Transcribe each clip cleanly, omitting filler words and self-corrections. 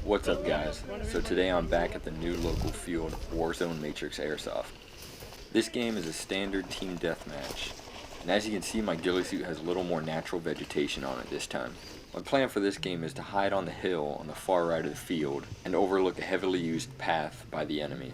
What's up, guys? So today I'm back at the new local field, Warzone Matrix Airsoft. This game is a standard team deathmatch, and as you can see, my ghillie suit has a little more natural vegetation on it this time. My plan for this game is to hide on the hill on the far right of the field and overlook a heavily used path by the enemy.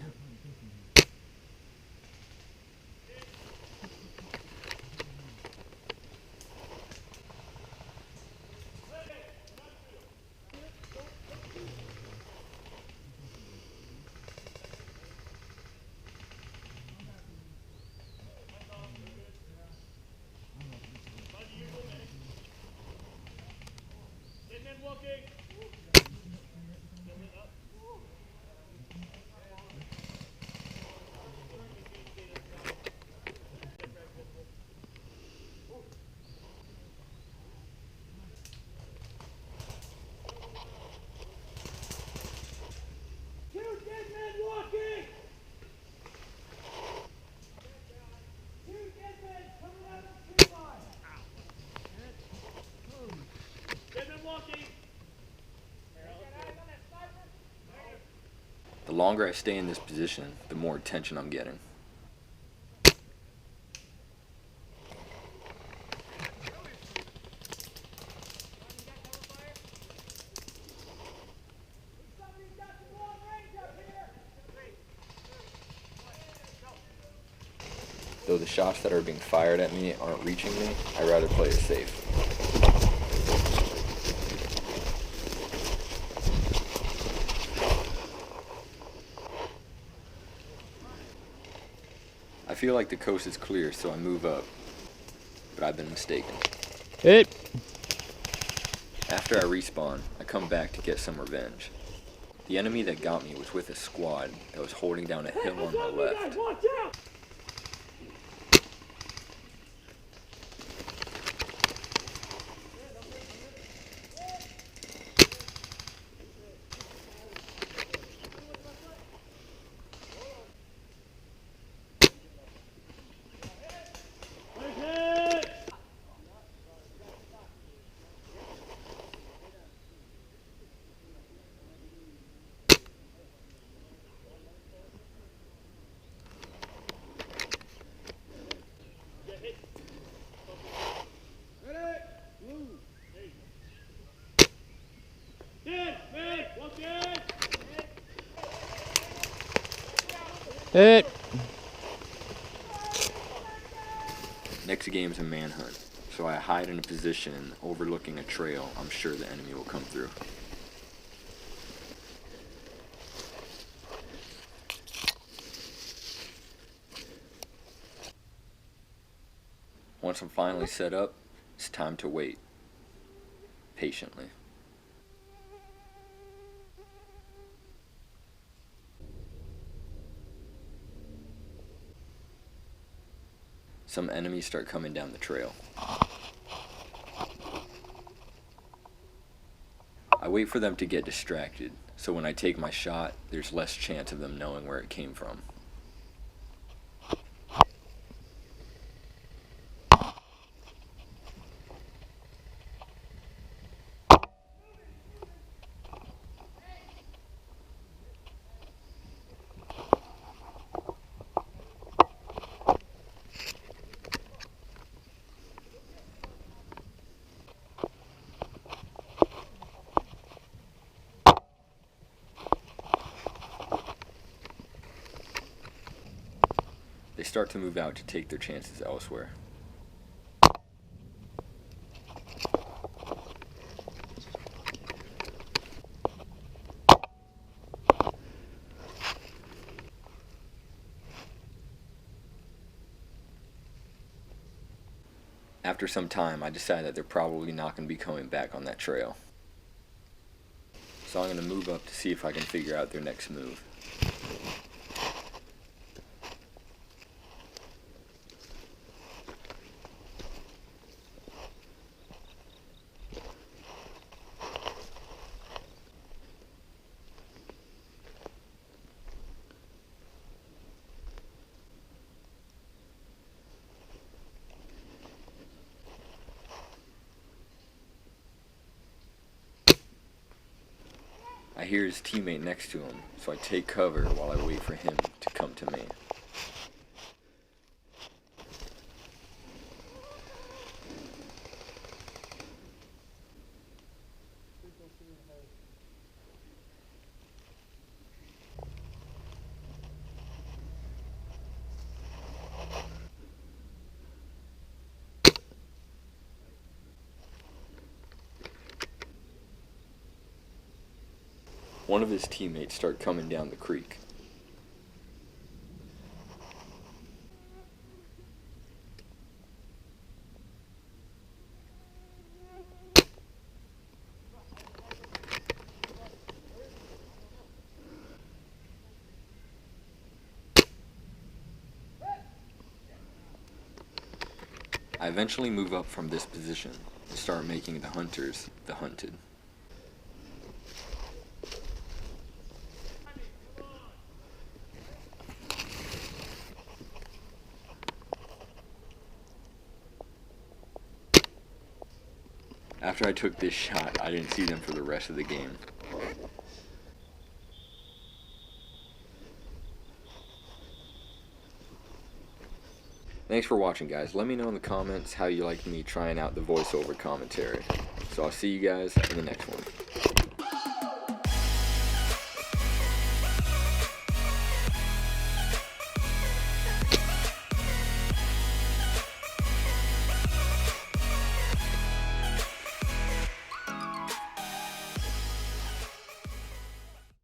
The longer I stay in this position, the more attention I'm getting. Though the shots that are being fired at me aren't reaching me, I'd rather play it safe. I feel like the coast is clear, so I move up, but I've been mistaken. Hit! After I respawn, I come back to get some revenge. The enemy that got me was with a squad that was holding down a hill on my left. Hit! Next game's a manhunt, so I hide in a position overlooking a trail I'm sure the enemy will come through. Once I'm finally set up, it's time to wait, patiently. Some enemies start coming down the trail. I wait for them to get distracted, so when I take my shot, there's less chance of them knowing where it came from. They start to move out to take their chances elsewhere. After some time, I decide that they're probably not going to be coming back on that trail. So I'm going to move up to see if I can figure out their next move. I hear his teammate next to him, so I take cover while I wait for him to come to me. One of his teammates start coming down the creek. I eventually move up from this position and start making the hunters the hunted. After I took this shot, I didn't see them for the rest of the game. Thanks for watching, guys. Let me know in the comments how you liked me trying out the voiceover commentary. So I'll see you guys in the next one.